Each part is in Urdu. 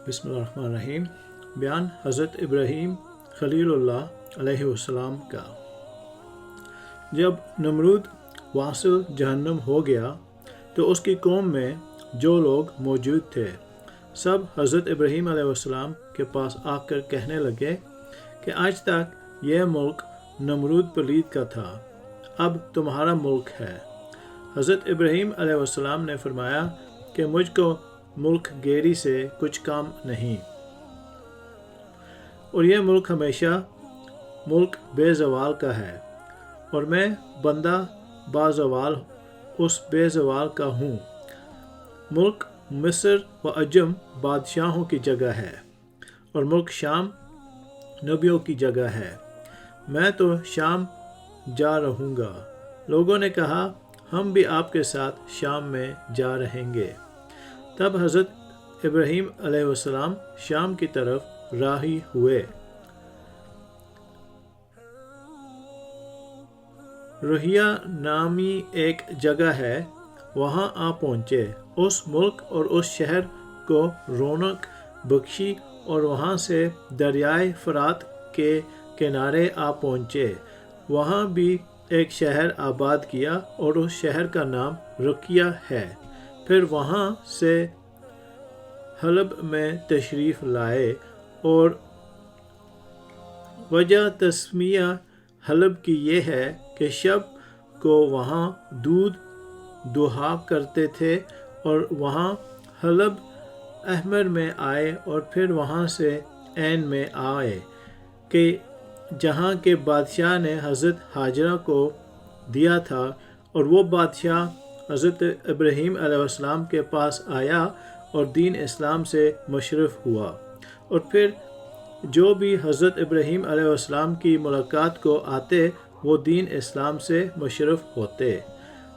بسم اللہ الرحمن الرحیم۔ بیان حضرت ابراہیم خلیل اللہ علیہ السلام کا۔ جب نمرود واصل جہنم ہو گیا تو اس کی قوم میں جو لوگ موجود تھے سب حضرت ابراہیم علیہ السلام کے پاس آ کر کہنے لگے کہ آج تک یہ ملک نمرود پلید کا تھا، اب تمہارا ملک ہے۔ حضرت ابراہیم علیہ السلام نے فرمایا کہ مجھ کو ملک گیری سے کچھ کام نہیں، اور یہ ملک ہمیشہ ملک بے زوال کا ہے، اور میں بندہ بازوال اس بے زوال کا ہوں۔ ملک مصر و عجم بادشاہوں کی جگہ ہے، اور ملک شام نبیوں کی جگہ ہے۔ میں تو شام جا رہوں گا۔ لوگوں نے کہا ہم بھی آپ کے ساتھ شام میں جا رہیں گے۔ تب حضرت ابراہیم علیہ السلام شام کی طرف راہی ہوئے۔ رہیہ نامی ایک جگہ ہے، وہاں آ پہنچے۔ اس ملک اور اس شہر کو رونق بخشی اور وہاں سے دریائے فرات کے کنارے آ پہنچے۔ وہاں بھی ایک شہر آباد کیا اور اس شہر کا نام رقیہ ہے۔ پھر وہاں سے حلب میں تشریف لائے، اور وجہ تسمیہ حلب کی یہ ہے کہ شب کو وہاں دودھ دہا کرتے تھے، اور وہاں حلب احمر میں آئے اور پھر وہاں سے عین میں آئے کہ جہاں کے بادشاہ نے حضرت ہاجرہ کو دیا تھا، اور وہ بادشاہ حضرت ابراہیم علیہ السلام کے پاس آیا اور دین اسلام سے مشرف ہوا، اور پھر جو بھی حضرت ابراہیم علیہ السلام کی ملاقات کو آتے وہ دین اسلام سے مشرف ہوتے۔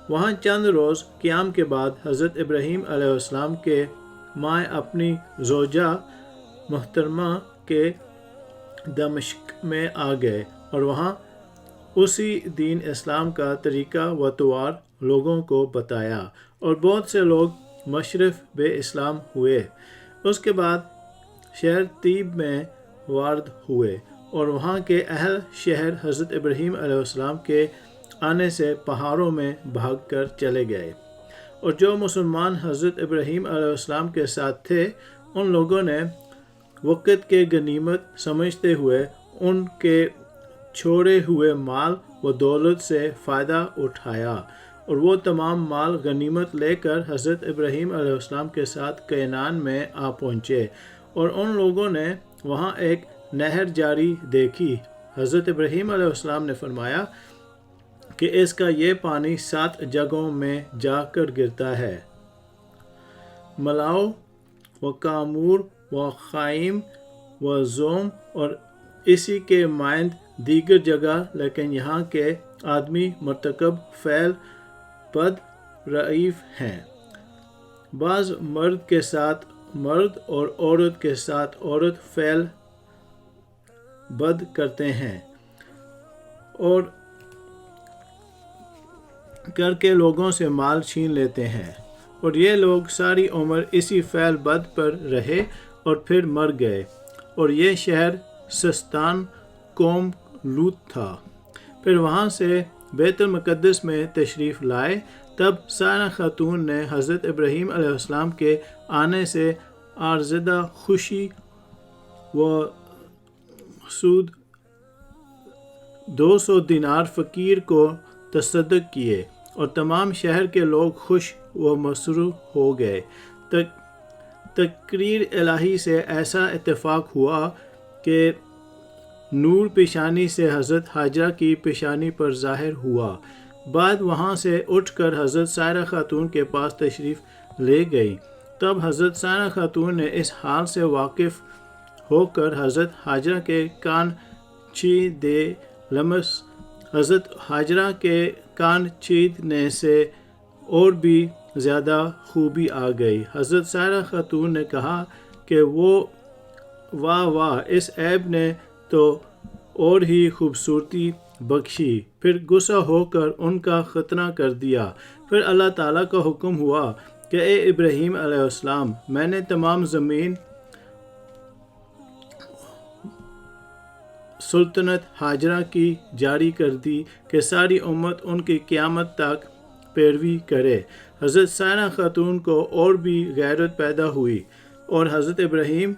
وہاں چند روز قیام کے بعد حضرت ابراہیم علیہ السلام کے مائیں اپنی زوجہ محترمہ کے دمشق میں آ گئے، اور وہاں اسی دین اسلام کا طریقہ و توار لوگوں کو بتایا، اور بہت سے لوگ مشرف بے اسلام ہوئے۔ اس کے بعد شہر طیب میں وارد ہوئے، اور وہاں کے اہل شہر حضرت ابراہیم علیہ السلام کے آنے سے پہاڑوں میں بھاگ کر چلے گئے، اور جو مسلمان حضرت ابراہیم علیہ السلام کے ساتھ تھے ان لوگوں نے وقت کے غنیمت سمجھتے ہوئے ان کے چھوڑے ہوئے مال و دولت سے فائدہ اٹھایا، اور وہ تمام مال غنیمت لے کر حضرت ابراہیم علیہ السلام کے ساتھ کینان میں آ پہنچے، اور ان لوگوں نے وہاں ایک نہر جاری دیکھی۔ حضرت ابراہیم علیہ السلام نے فرمایا کہ اس کا یہ پانی 7 جگہوں میں جا کر گرتا ہے، ملاؤ و کامور و خائم و زوم، اور اسی کے مانند دیگر جگہ، لیکن یہاں کے آدمی مرتکب فعل بد رعیف ہیں۔ بعض مرد کے ساتھ مرد اور عورت کے ساتھ عورت فعل بد کرتے ہیں، اور کر کے لوگوں سے مال چھین لیتے ہیں، اور یہ لوگ ساری عمر اسی فعل بد پر رہے اور پھر مر گئے۔ اور یہ شہر سستان قوم لوط تھا۔ پھر وہاں سے بیت المقدس میں تشریف لائے۔ تب سارہ خاتون نے حضرت ابراہیم علیہ السلام کے آنے سے آرزدہ خوشی و سود 200 دینار فقیر کو تصدق کیے، اور تمام شہر کے لوگ خوش و مسرور ہو گئے۔ تقریر الہی سے ایسا اتفاق ہوا کہ نور پیشانی سے حضرت ہاجرہ کی پیشانی پر ظاہر ہوا۔ بعد وہاں سے اٹھ کر حضرت سارہ خاتون کے پاس تشریف لے گئی۔ تب حضرت سارہ خاتون نے اس حال سے واقف ہو کر حضرت ہاجرہ کے کان چیدے لمس۔ حضرت ہاجرہ کے کان چیدنے سے اور بھی زیادہ خوبی آ گئی۔ حضرت سارہ خاتون نے کہا کہ واہ واہ، اس عیب نے تو اور ہی خوبصورتی بخشی۔ پھر غصہ ہو کر ان کا ختنہ کر دیا۔ پھر اللہ تعالیٰ کا حکم ہوا کہ اے ابراہیم علیہ السلام، میں نے تمام زمین سلطنت حاجرہ کی جاری کر دی کہ ساری امت ان کی قیامت تک پیروی کرے۔ حضرت سارہ خاتون کو اور بھی غیرت پیدا ہوئی اور حضرت ابراہیم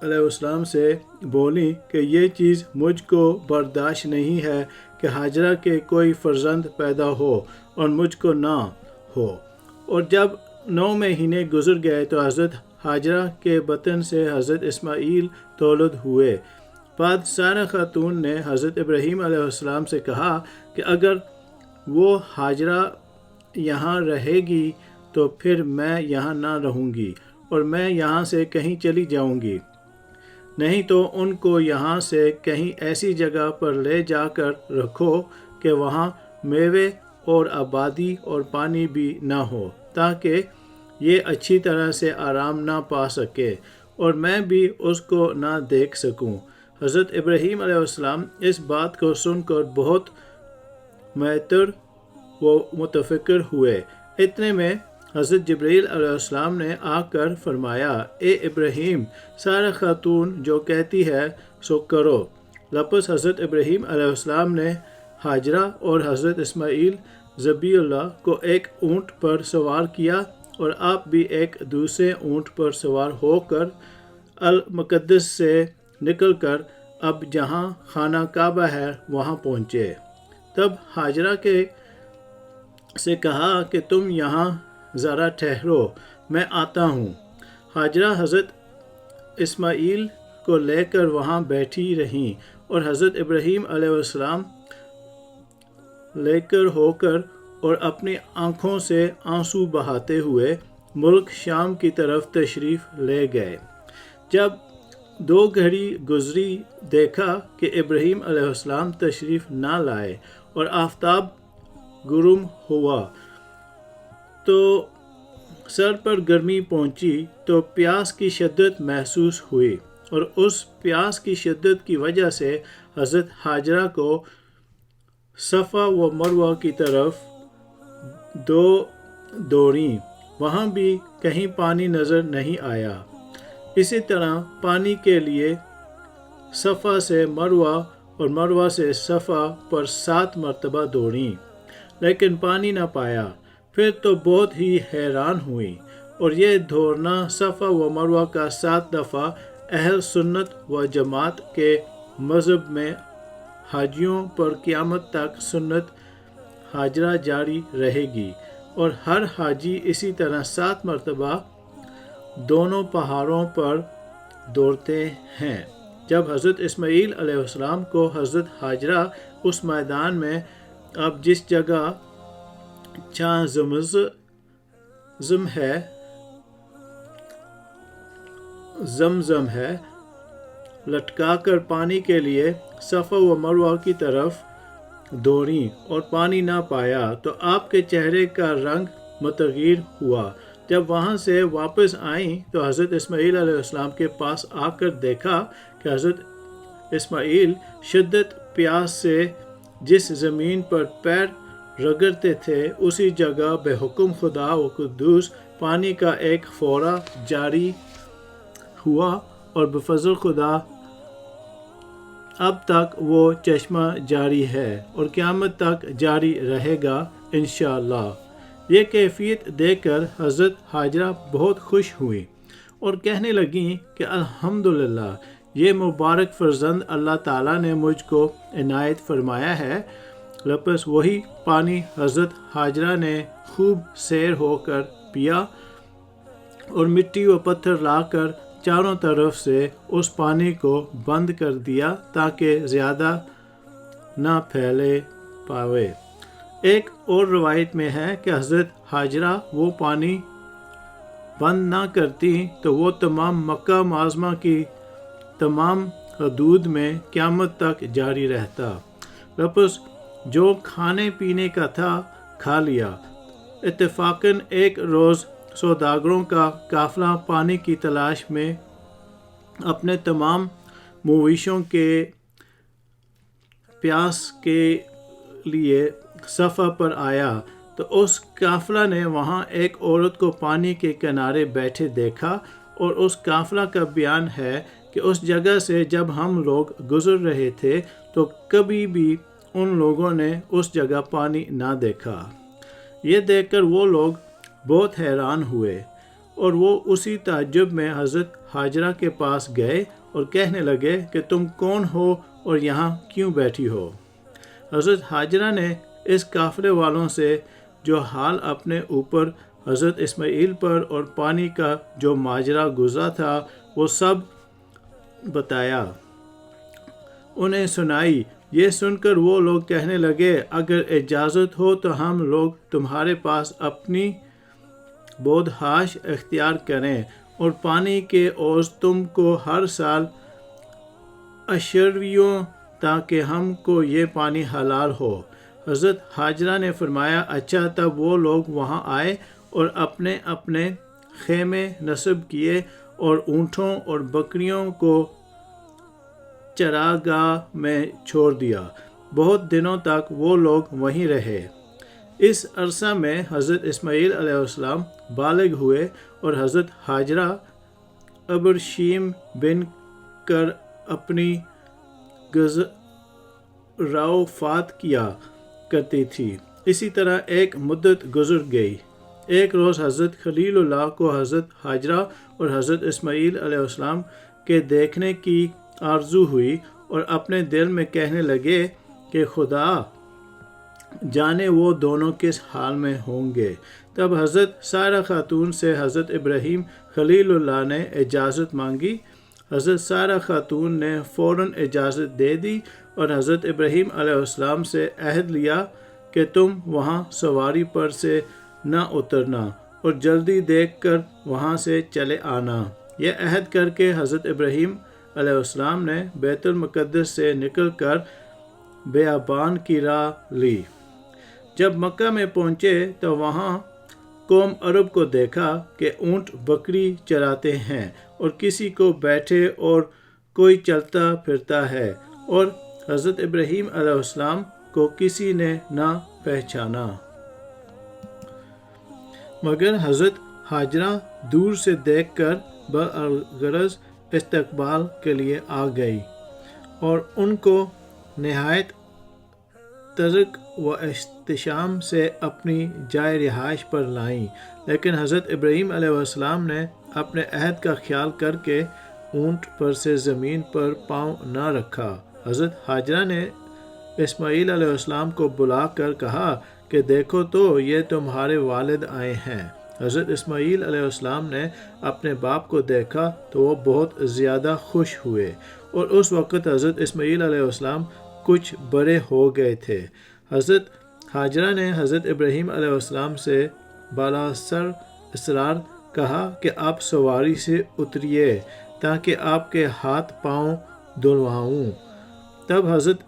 علیہ السلام سے بولی کہ یہ چیز مجھ کو برداشت نہیں ہے کہ حاجرہ کے کوئی فرزند پیدا ہو اور مجھ کو نہ ہو۔ اور جب 9 مہینے گزر گئے تو حضرت حاجرہ کے بطن سے حضرت اسماعیل تولد ہوئے۔ بعد سارہ خاتون نے حضرت ابراہیم علیہ السلام سے کہا کہ اگر وہ حاجرہ یہاں رہے گی تو پھر میں یہاں نہ رہوں گی اور میں یہاں سے کہیں چلی جاؤں گی، نہیں تو ان کو یہاں سے کہیں ایسی جگہ پر لے جا کر رکھو کہ وہاں میوے اور آبادی اور پانی بھی نہ ہو، تاکہ یہ اچھی طرح سے آرام نہ پا سکے اور میں بھی اس کو نہ دیکھ سکوں۔ حضرت ابراہیم علیہ السلام اس بات کو سن کر بہت معطر و متفکر ہوئے۔ اتنے میں حضرت جبرائیل علیہ السلام نے آ کر فرمایا، اے ابراہیم، سارہ خاتون جو کہتی ہے سو کرو۔ لپس حضرت ابراہیم علیہ السلام نے حاجرہ اور حضرت اسماعیل ذبیح اللہ کو ایک اونٹ پر سوار کیا اور آپ بھی ایک دوسرے اونٹ پر سوار ہو کر المقدس سے نکل کر اب جہاں خانہ کعبہ ہے وہاں پہنچے۔ تب حاجرہ سے کہا کہ تم یہاں ذرا ٹھہرو، میں آتا ہوں۔ حاجرہ حضرت اسماعیل کو لے کر وہاں بیٹھی رہیں اور حضرت ابراہیم علیہ السلام لے کر ہو کر اور اپنی آنکھوں سے آنسو بہاتے ہوئے ملک شام کی طرف تشریف لے گئے۔ جب 2 گھڑی گزری دیکھا کہ ابراہیم علیہ السلام تشریف نہ لائے اور آفتاب غروب ہوا تو سر پر گرمی پہنچی تو پیاس کی شدت محسوس ہوئی، اور اس پیاس کی شدت کی وجہ سے حضرت حاجرہ کو صفا و مروہ کی طرف دوڑیں، وہاں بھی کہیں پانی نظر نہیں آیا۔ اسی طرح پانی کے لیے صفا سے مروہ اور مروہ سے صفا پر 7 مرتبہ دوڑیں، لیکن پانی نہ پایا۔ پھر تو بہت ہی حیران ہوئی، اور یہ دوڑنا صفا و مروہ کا 7 دفعہ اہل سنت و جماعت کے مذہب میں حاجیوں پر قیامت تک سنت حاجرہ جاری رہے گی، اور ہر حاجی اسی طرح 7 مرتبہ دونوں پہاڑوں پر دوڑتے ہیں۔ جب حضرت اسماعیل علیہ السلام کو حضرت حاجرہ اس میدان میں اب جس جگہ جہاں زمزم ہے لٹکا کر پانی کے لیے صفا و مروہ کی طرف دوڑیں اور پانی نہ پایا تو آپ کے چہرے کا رنگ متغیر ہوا۔ جب وہاں سے واپس آئیں تو حضرت اسماعیل علیہ السلام کے پاس آ کر دیکھا کہ حضرت اسماعیل شدت پیاس سے جس زمین پر پیر رگڑتے تھے اسی جگہ بے حکم خدا و قدوس پانی کا ایک فورا جاری ہوا، اور بفضل خدا اب تک وہ چشمہ جاری ہے اور قیامت تک جاری رہے گا انشاءاللہ۔ یہ کیفیت دیکھ کر حضرت حاجرہ بہت خوش ہوئی اور کہنے لگیں کہ الحمدللہ، یہ مبارک فرزند اللہ تعالیٰ نے مجھ کو عنایت فرمایا ہے۔ لپس وہی پانی حضرت حاجرہ نے خوب سیر ہو کر پیا اور مٹی و پتھر لا کر چاروں طرف سے اس پانی کو بند کر دیا تاکہ زیادہ نہ پھیلے پاوے۔ ایک اور روایت میں ہے کہ حضرت حاجرہ وہ پانی بند نہ کرتی تو وہ تمام مکہ معظمہ کی تمام حدود میں قیامت تک جاری رہتا۔ لپس جو کھانے پینے کا تھا کھا لیا۔ اتفاقاً ایک روز سوداگروں کا قافلہ پانی کی تلاش میں اپنے تمام مویشوں کے پیاس کے لیے صفا پر آیا تو اس قافلہ نے وہاں ایک عورت کو پانی کے کنارے بیٹھے دیکھا، اور اس قافلہ کا بیان ہے کہ اس جگہ سے جب ہم لوگ گزر رہے تھے تو کبھی بھی ان لوگوں نے اس جگہ پانی نہ دیکھا۔ یہ دیکھ کر وہ لوگ بہت حیران ہوئے اور وہ اسی تعجب میں حضرت حاجرہ کے پاس گئے اور کہنے لگے کہ تم کون ہو اور یہاں کیوں بیٹھی ہو؟ حضرت حاجرہ نے اس قافلے والوں سے جو حال اپنے اوپر حضرت اسماعیل پر اور پانی کا جو ماجرا گزرا تھا وہ سب بتایا، انہیں سنائی۔ یہ سن کر وہ لوگ کہنے لگے اگر اجازت ہو تو ہم لوگ تمہارے پاس اپنی بودحاش اختیار کریں اور پانی کے عوض تم کو ہر سال عشریوں تاکہ ہم کو یہ پانی حلال ہو۔ حضرت حاجرہ نے فرمایا اچھا۔ تب وہ لوگ وہاں آئے اور اپنے اپنے خیمے نصب کیے اور اونٹوں اور بکریوں کو چراگاہ میں چھوڑ دیا۔ بہت دنوں تک وہ لوگ وہیں رہے۔ اس عرصہ میں حضرت اسماعیل علیہ السلام بالغ ہوئے اور حضرت حاجرہ ابرشیم بن کر اپنی گزراوفات کیا کرتی تھی۔ اسی طرح ایک مدت گزر گئی۔ ایک روز حضرت خلیل اللہ کو حضرت حاجرہ اور حضرت اسماعیل علیہ السلام کے دیکھنے کی آرزو ہوئی اور اپنے دل میں کہنے لگے کہ خدا جانے وہ دونوں کس حال میں ہوں گے۔ تب حضرت سارہ خاتون سے حضرت ابراہیم خلیل اللہ نے اجازت مانگی۔ حضرت سارہ خاتون نے فوراً اجازت دے دی اور حضرت ابراہیم علیہ السلام سے عہد لیا کہ تم وہاں سواری پر سے نہ اترنا اور جلدی دیکھ کر وہاں سے چلے آنا۔ یہ عہد کر کے حضرت ابراہیم علیہ السلام نے بیت المقدس سے نکل کر بیابان کی راہ لی۔ جب مکہ میں پہنچے تو وہاں قوم عرب کو دیکھا کہ اونٹ بکری چراتے ہیں اور کسی کو بیٹھے اور کوئی چلتا پھرتا ہے، اور حضرت ابراہیم علیہ السلام کو کسی نے نہ پہچانا۔ مگر حضرت حاجرہ دور سے دیکھ کر بالغرض استقبال کے لیے آ گئی اور ان کو نہایت ترک و احتشام سے اپنی جائے رہائش پر لائیں، لیکن حضرت ابراہیم علیہ السلام نے اپنے عہد کا خیال کر کے اونٹ پر سے زمین پر پاؤں نہ رکھا۔ حضرت حاجرہ نے اسماعیل علیہ السلام کو بلا کر کہا کہ دیکھو تو یہ تمہارے والد آئے ہیں۔ حضرت اسماعیل علیہ السلام نے اپنے باپ کو دیکھا تو وہ بہت زیادہ خوش ہوئے، اور اس وقت حضرت اسماعیل علیہ السلام کچھ بڑے ہو گئے تھے۔ حضرت حاجرہ نے حضرت ابراہیم علیہ السلام سے بالا سر اصرار کہا کہ آپ سواری سے اتریے تاکہ آپ کے ہاتھ پاؤں دھلواؤں۔ تب حضرت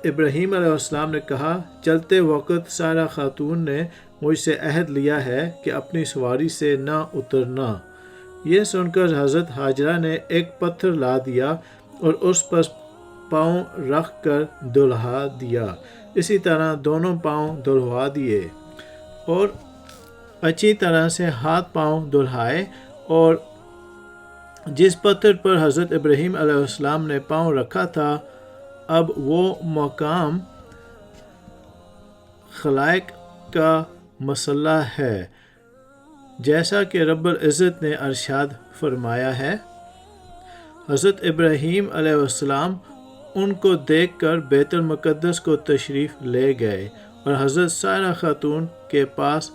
ابراہیم علیہ السلام نے کہا چلتے وقت سارہ خاتون نے مجھ سے عہد لیا ہے کہ اپنی سواری سے نہ اترنا۔ یہ سن کر حضرت حاجرہ نے ایک پتھر لا دیا اور اس پر پاؤں رکھ کر دھلوا دیا۔ اسی طرح دونوں پاؤں دھلوا دیے اور اچھی طرح سے ہاتھ پاؤں دھلائے، اور جس پتھر پر حضرت ابراہیم علیہ السلام نے پاؤں رکھا تھا اب وہ مقام خلائق کا مسلح ہے، جیسا کہ رب العزت نے ارشاد فرمایا ہے۔ حضرت ابراہیم علیہ السلام ان کو دیکھ کر بیت المقدس کو تشریف لے گئے اور حضرت سارہ خاتون کے پاس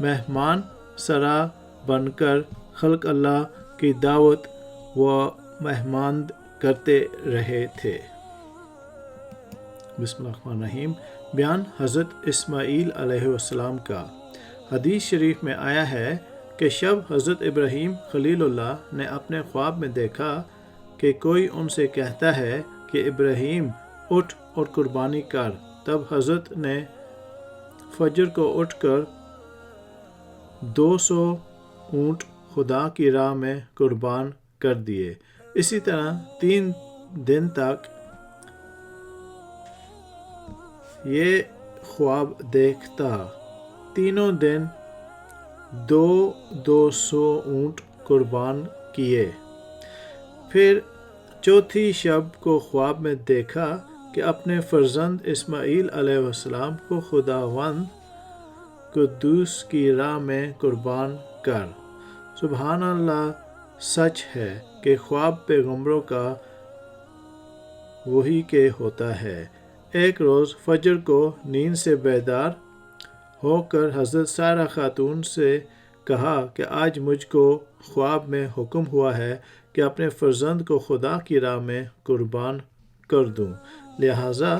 مہمان سرا بن کر خلق اللہ کی دعوت و مہماند کرتے رہے تھے۔ بسم اللہ الرحمن الرحیم۔ بیان حضرت اسماعیل علیہ السلام کا۔ حدیث شریف میں آیا ہے کہ شب حضرت ابراہیم خلیل اللہ نے اپنے خواب میں دیکھا کہ کوئی ان سے کہتا ہے کہ ابراہیم اٹھ اور قربانی کر۔ تب حضرت نے فجر کو اٹھ کر 200 اونٹ خدا کی راہ میں قربان کر دیے۔ اسی طرح 3 دن تک یہ خواب دیکھتا، تینوں دن 200 اونٹ قربان کیے۔ پھر چوتھی شب کو خواب میں دیکھا کہ اپنے فرزند اسماعیل علیہ السلام کو خداوند قدوس کی راہ میں قربان کر۔ سبحان اللہ، سچ ہے کہ خواب پیغمبروں کا وحی کے ہوتا ہے۔ ایک روز فجر کو نیند سے بیدار ہو کر حضرت سارہ خاتون سے کہا کہ آج مجھ کو خواب میں حکم ہوا ہے کہ اپنے فرزند کو خدا کی راہ میں قربان کر دوں، لہٰذا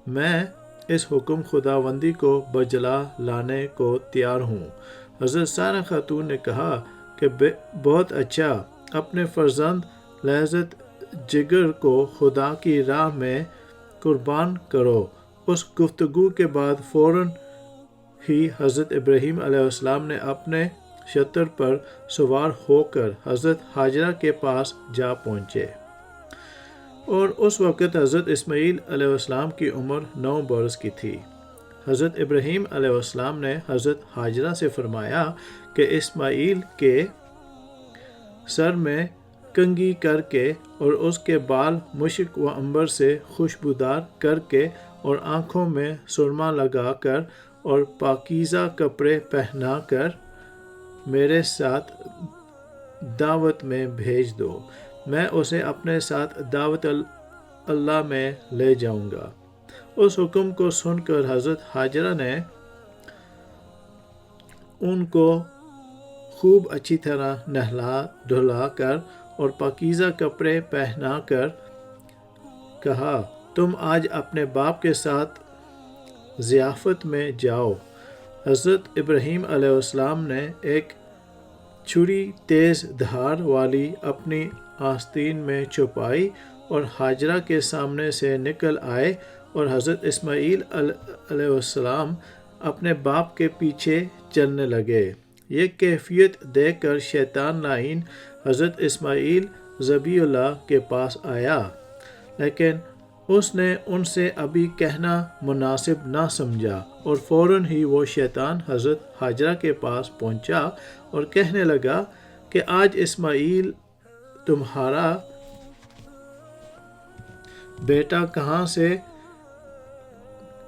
میں اس حکم خداوندی کو بجلا لانے کو تیار ہوں۔ حضرت سارہ خاتون نے کہا کہ بہت اچھا، اپنے فرزند لذت جگر کو خدا کی راہ میں قربان کرو۔ اس گفتگو کے بعد فوراً ہی حضرت ابراہیم علیہ السلام نے اپنے شتر پر سوار ہو کر حضرت حاجرہ کے پاس جا پہنچے، اور اس وقت حضرت اسماعیل علیہ السلام کی عمر 9 برس کی تھی۔ حضرت ابراہیم علیہ السلام نے حضرت حاجرہ سے فرمایا کہ اسماعیل کے سر میں کنگھی کر کے اور اس کے بال مشک و عنبر سے خوشبودار کر کے اور آنکھوں میں سرما لگا کر اور پاکیزہ کپڑے پہنا کر میرے ساتھ دعوت میں بھیج دو، میں اسے اپنے ساتھ دعوت اللہ میں لے جاؤں گا۔ اس حکم کو سن کر حضرت حاجرہ نے ان کو خوب اچھی طرح نہلا دھلا کر اور پاکیزہ کپڑے پہنا کر کہا، تم آج اپنے باپ کے ساتھ ضیافت میں جاؤ۔ حضرت ابراہیم علیہ السلام نے ایک چھری تیز دھار والی اپنی آستین میں چھپائی اور حاجرہ کے سامنے سے نکل آئے، اور حضرت اسماعیل علیہ السلام اپنے باپ کے پیچھے چلنے لگے۔ یہ کیفیت دیکھ کر شیطان لعین حضرت اسماعیل ذبیح اللہ کے پاس آیا، لیکن اس نے ان سے ابھی کہنا مناسب نہ سمجھا، اور فوراً ہی وہ شیطان حضرت حاجرہ کے پاس پہنچا اور کہنے لگا کہ آج اسماعیل تمہارا بیٹا کہاں سے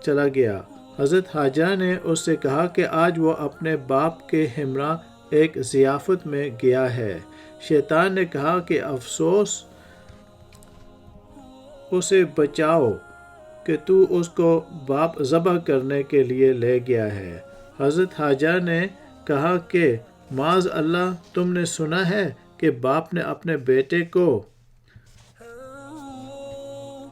چلا گیا؟ حضرت حاجرہ نے اس سے کہا کہ آج وہ اپنے باپ کے ہمراہ ایک ضیافت میں گیا ہے۔ شیطان نے کہا کہ افسوس، اسے بچاؤ کہ تو اس کو باپ ذبح کرنے کے لیے لے گیا ہے۔ حضرت حاجرہ نے کہا کہ معاذ اللہ، تم نے سنا ہے کہ باپ نے اپنے بیٹے کو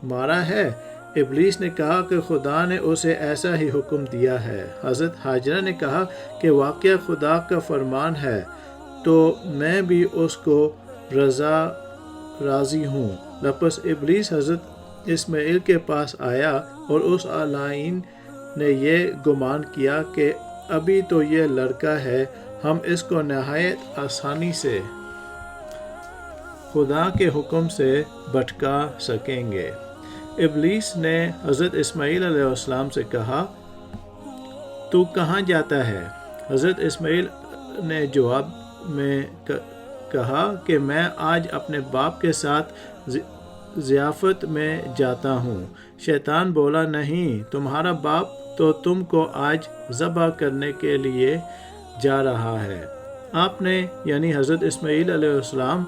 مارا ہے؟ ابلیس نے کہا کہ خدا نے اسے ایسا ہی حکم دیا ہے۔ حضرت حاجرہ نے کہا کہ واقعہ خدا کا فرمان ہے تو میں بھی اس کو راضی ہوں۔ پس ابلیس حضرت اسماعیل کے پاس آیا اور اس لعین نے یہ گمان کیا کہ ابھی تو یہ لڑکا ہے، ہم اس کو نہایت آسانی سے خدا کے حکم سے بھٹکا سکیں گے۔ ابلیس نے حضرت اسماعیل علیہ السلام سے کہا، تو کہاں جاتا ہے؟ حضرت اسماعیل نے جواب میں کہا کہ میں آج اپنے باپ کے ساتھ ضیافت میں جاتا ہوں۔ شیطان بولا، نہیں، تمہارا باپ تو تم کو آج ذبح کرنے کے لیے جا رہا ہے۔ آپ نے یعنی حضرت اسماعیل علیہ السلام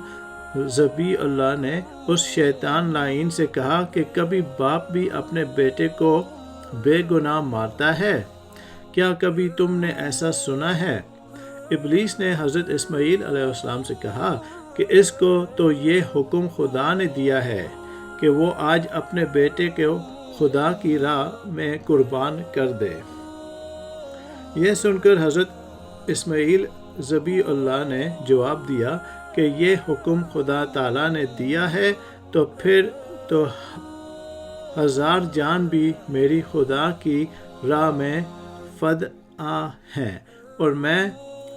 ذبیح اللہ نے اس شیطان لعین سے کہا کہ کبھی باپ بھی اپنے بیٹے کو بے گناہ مارتا ہے؟ کیا کبھی تم نے ایسا سنا ہے؟ ابلیس نے حضرت اسماعیل علیہ السلام سے کہا کہ اس کو تو یہ حکم خدا نے دیا ہے کہ وہ آج اپنے بیٹے کو خدا کی راہ میں قربان کر دے۔ یہ سن کر حضرت اسماعیل ذبیح اللہ نے جواب دیا کہ یہ حکم خدا تعالیٰ نے دیا ہے تو پھر تو 1000 جان بھی میری خدا کی راہ میں فدیٰ ہیں، اور میں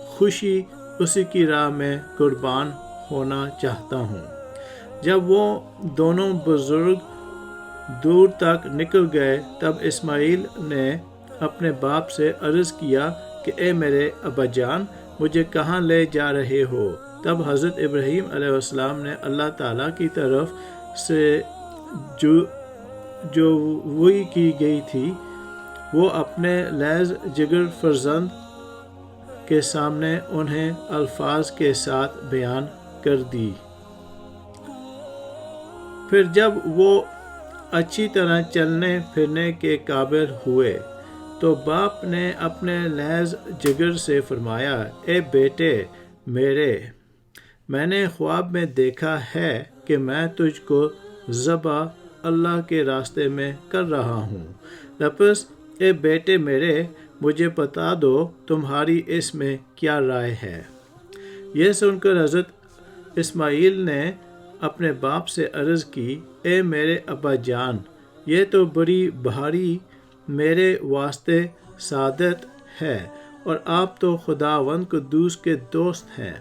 خوشی اسی کی راہ میں قربان ہونا چاہتا ہوں۔ جب وہ دونوں بزرگ دور تک نکل گئے تب اسماعیل نے اپنے باپ سے عرض کیا کہ اے میرے ابا جان، مجھے کہاں لے جا رہے ہو؟ تب حضرت ابراہیم علیہ السلام نے اللہ تعالیٰ کی طرف سے جو وحی کی گئی تھی وہ اپنے لیز جگر فرزند کے سامنے انہیں الفاظ کے ساتھ بیان کر دی۔ پھر جب وہ اچھی طرح چلنے پھرنے کے قابل ہوئے تو باپ نے اپنے لیز جگر سے فرمایا، اے بیٹے میرے، میں نے خواب میں دیکھا ہے کہ میں تجھ کو ذبح اللہ کے راستے میں کر رہا ہوں، لفظ اے بیٹے میرے مجھے بتا دو تمہاری اس میں کیا رائے ہے۔ یہ سن کر حضرت اسماعیل نے اپنے باپ سے عرض کی، اے میرے ابا جان، یہ تو بڑی بھاری میرے واسطے سعادت ہے، اور آپ تو خداوند قدوس کے دوست ہیں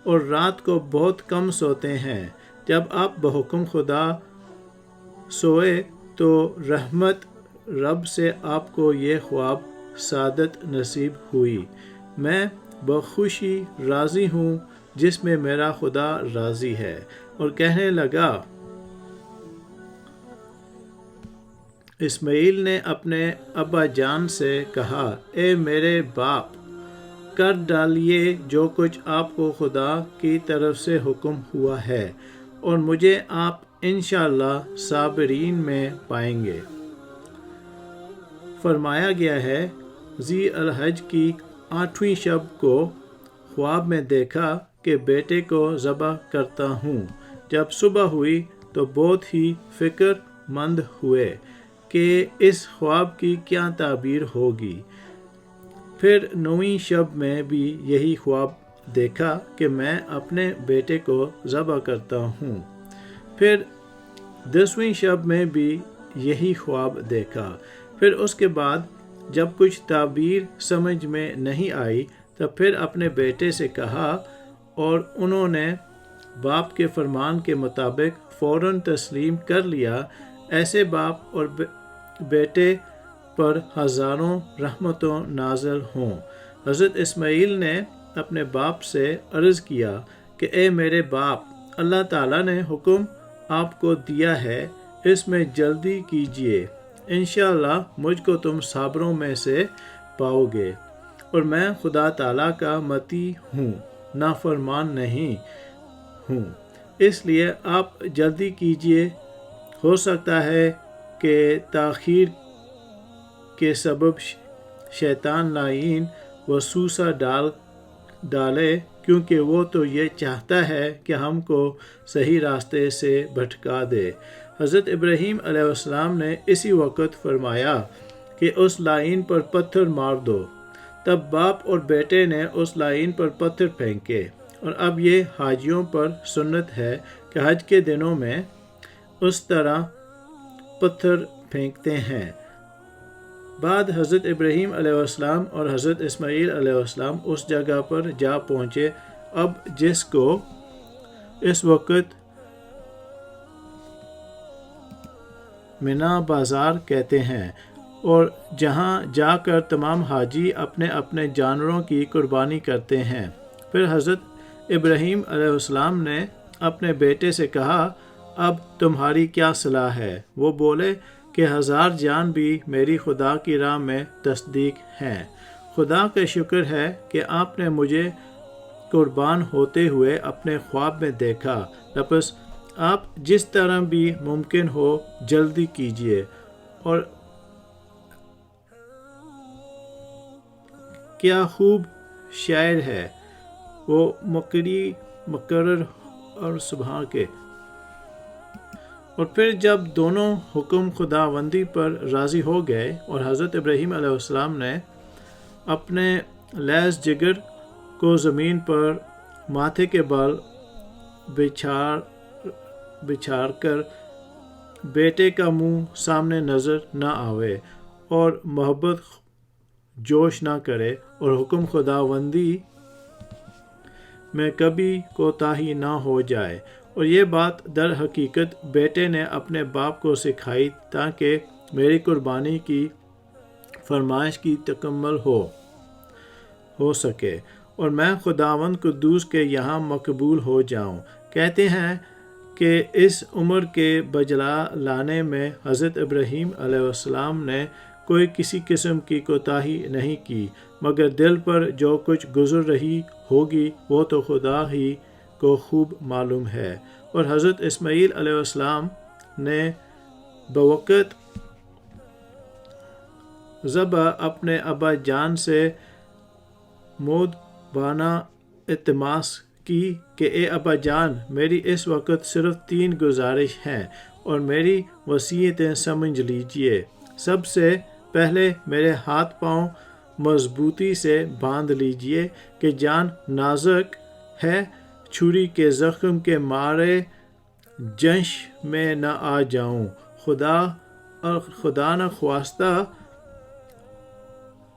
اور رات کو بہت کم سوتے ہیں۔ جب آپ بحکم خدا سوئے تو رحمت رب سے آپ کو یہ خواب سعادت نصیب ہوئی۔ میں بخوشی راضی ہوں جس میں میرا خدا راضی ہے۔ اور کہنے لگا، اسماعیل نے اپنے ابا جان سے کہا، اے میرے باپ، کر ڈالیے جو کچھ آپ کو خدا کی طرف سے حکم ہوا ہے، اور مجھے آپ انشاءاللہ صابرین میں پائیں گے۔ فرمایا گیا ہے، ذی الحج کی 8ویں شب کو خواب میں دیکھا کہ بیٹے کو ذبح کرتا ہوں۔ جب صبح ہوئی تو بہت ہی فکر مند ہوئے کہ اس خواب کی کیا تعبیر ہوگی۔ پھر 9ویں شب میں بھی یہی خواب دیکھا کہ میں اپنے بیٹے کو ذبح کرتا ہوں۔ پھر 10ویں شب میں بھی یہی خواب دیکھا۔ پھر اس کے بعد جب کچھ تعبیر سمجھ میں نہیں آئی تو پھر اپنے بیٹے سے کہا، اور انہوں نے باپ کے فرمان کے مطابق فوراً تسلیم کر لیا۔ ایسے باپ اور بیٹے پر ہزاروں رحمتوں نازل ہوں۔ حضرت اسماعیل نے اپنے باپ سے عرض کیا کہ اے میرے باپ، اللہ تعالیٰ نے حکم آپ کو دیا ہے، اس میں جلدی کیجیے، انشاءاللہ مجھ کو تم صابروں میں سے پاؤ گے، اور میں خدا تعالیٰ کا مطیع ہوں، نافرمان نہیں ہوں، اس لیے آپ جلدی کیجیے۔ ہو سکتا ہے کہ تاخیر کے سبب شیطان لعین وسوسہ ڈالے، کیونکہ وہ تو یہ چاہتا ہے کہ ہم کو صحیح راستے سے بھٹکا دے۔ حضرت ابراہیم علیہ السلام نے اسی وقت فرمایا کہ اس لعین پر پتھر مار دو۔ تب باپ اور بیٹے نے اس لعین پر پتھر پھینکے، اور اب یہ حاجیوں پر سنت ہے کہ حج کے دنوں میں اس طرح پتھر پھینکتے ہیں۔ بعد حضرت ابراہیم علیہ السلام اور حضرت اسماعیل علیہ السلام اس جگہ پر جا پہنچے اب جس کو اس وقت منا بازار کہتے ہیں، اور جہاں جا کر تمام حاجی اپنے اپنے جانوروں کی قربانی کرتے ہیں۔ پھر حضرت ابراہیم علیہ السلام نے اپنے بیٹے سے کہا، اب تمہاری کیا صلاح ہے؟ وہ بولے کہ 1000 جان بھی میری خدا کی راہ میں تصدیق ہیں۔ خدا کا شکر ہے کہ آپ نے مجھے قربان ہوتے ہوئے اپنے خواب میں دیکھا، لفظ آپ جس طرح بھی ممکن ہو جلدی کیجیے۔ اور کیا خوب شاعر ہے وہ، مقرر اور سبحان کے۔ اور پھر جب دونوں حکم خداوندی پر راضی ہو گئے اور حضرت ابراہیم علیہ السلام نے اپنے لیس جگر کو زمین پر ماتھے کے بال بچھاڑ کر بیٹے کا منہ سامنے نظر نہ آوے اور محبت جوش نہ کرے اور حکم خداوندی میں کبھی کوتاہی نہ ہو جائے، اور یہ بات در حقیقت بیٹے نے اپنے باپ کو سکھائی تاکہ میری قربانی کی فرمائش کی تکمل ہو سکے، اور میں خداوند قدوس کے یہاں مقبول ہو جاؤں۔ کہتے ہیں کہ اس عمر کے بجلا لانے میں حضرت ابراہیم علیہ السلام نے کوئی کسی قسم کی کوتاہی نہیں کی، مگر دل پر جو کچھ گزر رہی ہوگی وہ تو خدا ہی کو خوب معلوم ہے۔ اور حضرت اسماعیل علیہ السلام نے بوقت ذبح اپنے ابا جان سے مودبانہ التماس کی کہ اے ابا جان، میری اس وقت صرف 3 گزارش ہیں اور میری وصیتیں سمجھ لیجئے۔ سب سے پہلے میرے ہاتھ پاؤں مضبوطی سے باندھ لیجئے کہ جان نازک ہے، چھری کے زخم کے مارے جنش میں نہ آ جاؤں، خدا نہ خواستہ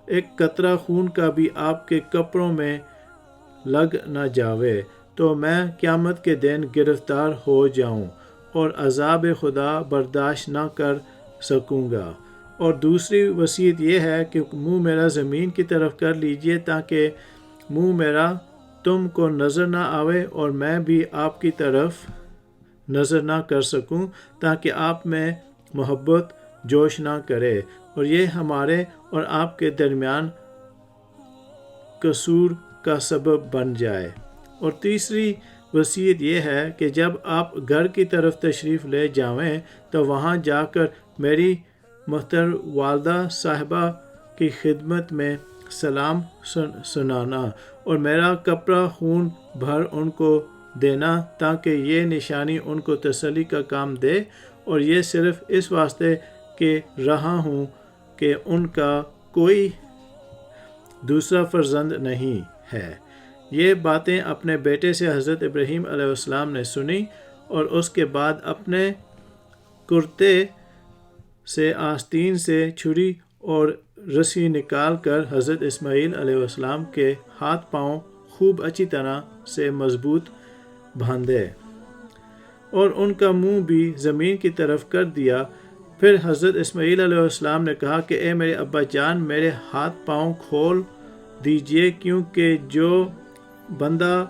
ایک قطرہ خون کا بھی آپ کے کپڑوں میں لگ نہ جاوے، تو میں قیامت کے دن گرفتار ہو جاؤں اور عذاب خدا برداشت نہ کر سکوں گا۔ اور دوسری وصیت یہ ہے کہ منہ میرا زمین کی طرف کر لیجئے تاکہ منہ میرا تم کو نظر نہ آوے اور میں بھی آپ کی طرف نظر نہ کر سکوں، تاکہ آپ میں محبت جوش نہ کرے اور یہ ہمارے اور آپ کے درمیان قصور کا سبب بن جائے۔ اور تیسری وصیت یہ ہے کہ جب آپ گھر کی طرف تشریف لے جاویں تو وہاں جا کر میری محترم والدہ صاحبہ کی خدمت میں سلام سنانا اور میرا کپڑا خون بھر ان کو دینا، تاکہ یہ نشانی ان کو تسلی کا کام دے، اور یہ صرف اس واسطے کہ رہا ہوں کہ ان کا کوئی دوسرا فرزند نہیں ہے۔ یہ باتیں اپنے بیٹے سے حضرت ابراہیم علیہ السلام نے سنی اور اس کے بعد اپنے کرتے سے آستین سے چھری اور رسی نکال کر حضرت اسماعیل علیہ السلام کے ہاتھ پاؤں خوب اچھی طرح سے مضبوط باندھے اور ان کا منہ بھی زمین کی طرف کر دیا۔ پھر حضرت اسماعیل علیہ السلام نے کہا کہ اے میرے ابا جان، میرے ہاتھ پاؤں کھول دیجئے، کیونکہ جو بندہ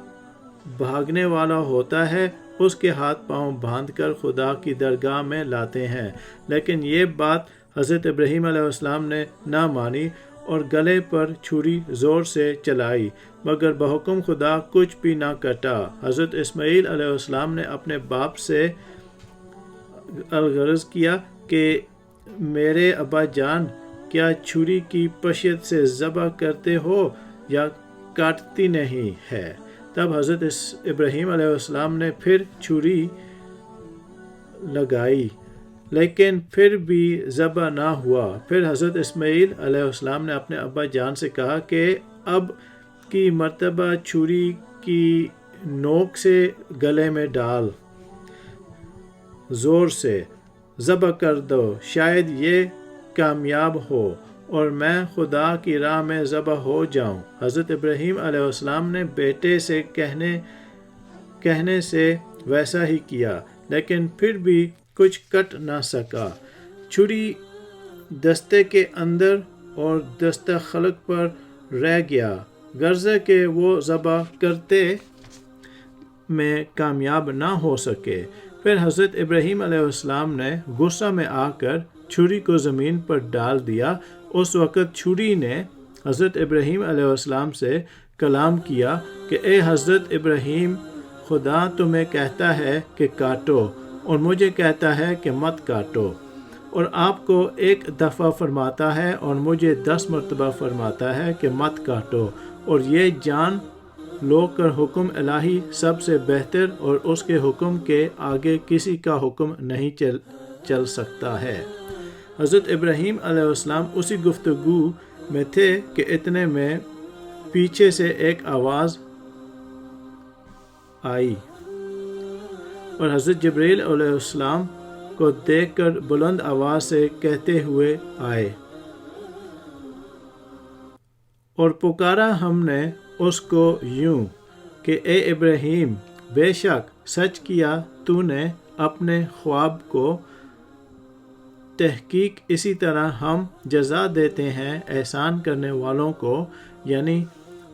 بھاگنے والا ہوتا ہے اس کے ہاتھ پاؤں باندھ کر خدا کی درگاہ میں لاتے ہیں۔ لیکن یہ بات حضرت ابراہیم علیہ السلام نے نہ مانی اور گلے پر چھری زور سے چلائی، مگر بحکم خدا کچھ بھی نہ کٹا۔ حضرت اسماعیل علیہ السلام نے اپنے باپ سے الغرض کیا کہ میرے ابا جان، کیا چھری کی پشت سے ذبح کرتے ہو یا کاٹتی نہیں ہے؟ تب حضرت ابراہیم علیہ السلام نے پھر چھری لگائی، لیکن پھر بھی ذبح نہ ہوا۔ پھر حضرت اسماعیل علیہ السلام نے اپنے ابا جان سے کہا کہ اب کی مرتبہ چھری کی نوک سے گلے میں ڈال، زور سے ذبح کر دو، شاید یہ کامیاب ہو اور میں خدا کی راہ میں ذبح ہو جاؤں۔ حضرت ابراہیم علیہ السلام نے بیٹے سے کہنے سے ویسا ہی کیا، لیکن پھر بھی کچھ کٹ نہ سکا۔ چھری دستے کے اندر اور دستہ خلق پر رہ گیا، غرض کہ وہ ذبح کرتے میں کامیاب نہ ہو سکے۔ پھر حضرت ابراہیم علیہ السلام نے غصہ میں آ کر چھری کو زمین پر ڈال دیا۔ اس وقت چھری نے حضرت ابراہیم علیہ السلام سے کلام کیا کہ اے حضرت ابراہیم، خدا تمہیں کہتا ہے کہ کاٹو اور مجھے کہتا ہے کہ مت کاٹو، اور آپ کو 1 دفعہ فرماتا ہے اور مجھے 10 مرتبہ فرماتا ہے کہ مت کاٹو، اور یہ جان لو کر حکم الہی سب سے بہتر اور اس کے حکم کے آگے کسی کا حکم نہیں چل سکتا ہے۔ حضرت ابراہیم علیہ السلام اسی گفتگو میں تھے کہ اتنے میں پیچھے سے ایک آواز آئی اور حضرت جبرائیل علیہ السلام کو دیکھ کر بلند آواز سے کہتے ہوئے آئے اور پکارا ہم نے اس کو یوں کہ اے ابراہیم، بے شک سچ کیا تو نے اپنے خواب کو، تحقیق اسی طرح ہم جزا دیتے ہیں احسان کرنے والوں کو، یعنی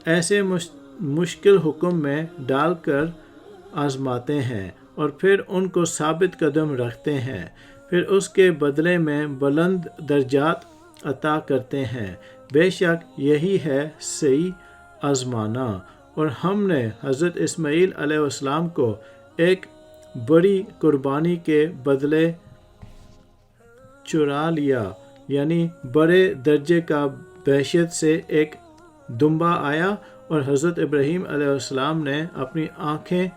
ایسے مشکل حکم میں ڈال کر آزماتے ہیں اور پھر ان کو ثابت قدم رکھتے ہیں، پھر اس کے بدلے میں بلند درجات عطا کرتے ہیں۔ بے شک یہی ہے صحیح آزمانا۔ اور ہم نے حضرت اسماعیل علیہ السلام کو ایک بڑی قربانی کے بدلے چرا لیا، یعنی بڑے درجے کا بہشت سے ایک دمبا آیا، اور حضرت ابراہیم علیہ السلام نے اپنی آنکھیں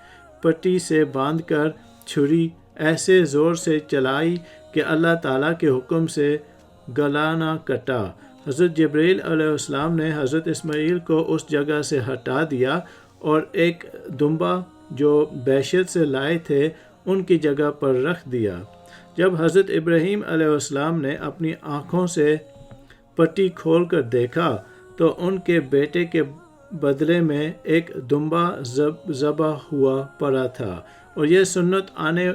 پٹی سے باندھ کر چھری ایسے زور سے چلائی کہ اللہ تعالیٰ کے حکم سے گلا نہ کٹا۔ حضرت جبرائیل علیہ السلام نے حضرت اسماعیل کو اس جگہ سے ہٹا دیا اور ایک دمبا جو بہشت سے لائے تھے ان کی جگہ پر رکھ دیا۔ جب حضرت ابراہیم علیہ السلام نے اپنی آنکھوں سے پٹی کھول کر دیکھا تو ان کے بیٹے کے بدلے میں ایک دمبا ذبح ہوا پڑا تھا، اور یہ سنت آنے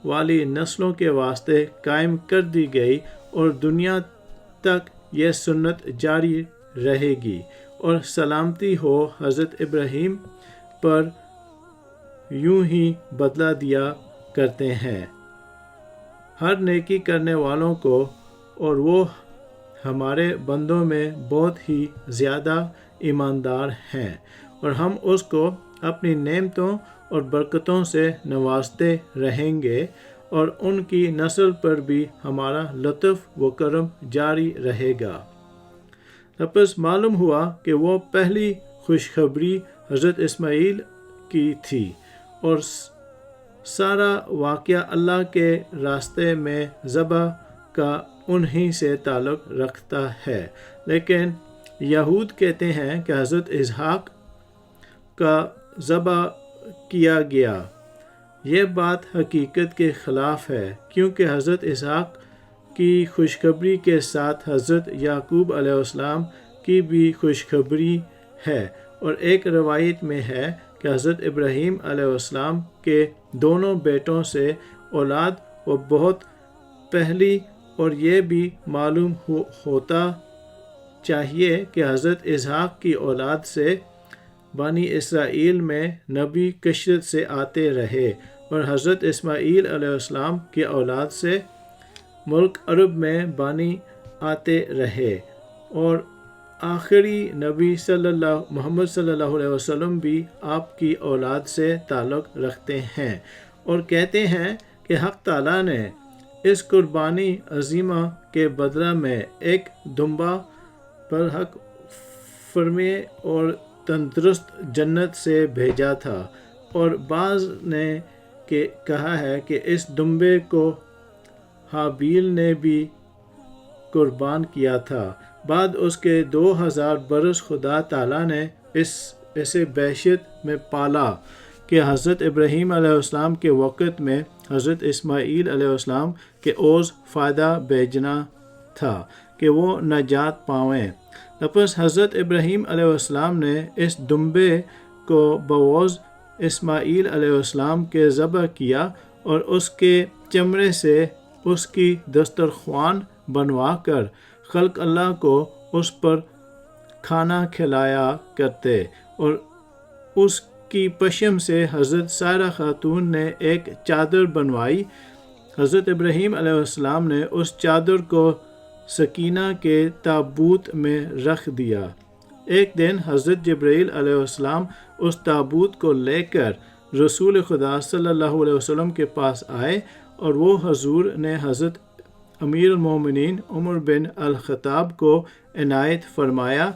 والی نسلوں کے واسطے قائم کر دی گئی، اور دنیا تک یہ سنت جاری رہے گی۔ اور سلامتی ہو حضرت ابراہیم پر یوں ہی بدلہ دیا کرتے ہیں ہر نیکی کرنے والوں کو، اور وہ ہمارے بندوں میں بہت ہی زیادہ ایماندار ہیں، اور ہم اس کو اپنی نعمتوں اور برکتوں سے نوازتے رہیں گے، اور ان کی نسل پر بھی ہمارا لطف و کرم جاری رہے گا۔ پس معلوم ہوا کہ وہ پہلی خوشخبری حضرت اسماعیل کی تھی، اور سارا واقعہ اللہ کے راستے میں ذبح کا انہی سے تعلق رکھتا ہے۔ لیکن یہود کہتے ہیں کہ حضرت اسحاق کا ذبح کیا گیا۔ یہ بات حقیقت کے خلاف ہے، کیونکہ حضرت اسحاق کی خوشخبری کے ساتھ حضرت یعقوب علیہ السلام کی بھی خوشخبری ہے، اور ایک روایت میں ہے کہ حضرت ابراہیم علیہ السلام کے دونوں بیٹوں سے اولاد وہ بہت پہلی، اور یہ بھی معلوم ہوتا چاہیے کہ حضرت اسحاق کی اولاد سے بنی اسرائیل میں نبی کثرت سے آتے رہے، اور حضرت اسماعیل علیہ السلام کی اولاد سے ملک عرب میں بانی آتے رہے، اور آخری نبی محمد صلی اللہ علیہ وسلم بھی آپ کی اولاد سے تعلق رکھتے ہیں، اور کہتے ہیں کہ حق تعالیٰ نے اس قربانی عظیمہ کے بدلہ میں ایک دمبا برحق فرمے اور تندرست جنت سے بھیجا تھا، اور بعض نے کہا ہے کہ اس دمبے کو حابیل نے بھی قربان کیا تھا۔ بعد اس کے 2000 برس خدا تعالیٰ نے اسے بہشت میں پالا کہ حضرت ابراہیم علیہ السلام کے وقت میں حضرت اسماعیل علیہ السلام کے اوز فائدہ بھیجنا تھا کہ وہ نجات پاویں۔ پس حضرت ابراہیم علیہ السلام نے اس دمبے کو بوز اسماعیل علیہ السلام کے ذبح کیا، اور اس کے چمڑے سے اس کی دسترخوان بنوا کر خلق اللہ کو اس پر کھانا کھلایا کرتے، اور اس کی پشم سے حضرت سارہ خاتون نے ایک چادر بنوائی۔ حضرت ابراہیم علیہ السلام نے اس چادر کو سکینہ کے تابوت میں رکھ دیا۔ ایک دن حضرت جبرائیل علیہ السلام اس تابوت کو لے کر رسول خدا صلی اللہ علیہ وسلم کے پاس آئے، اور وہ حضور نے حضرت امیر المومنین عمر بن الخطاب کو عنایت فرمایا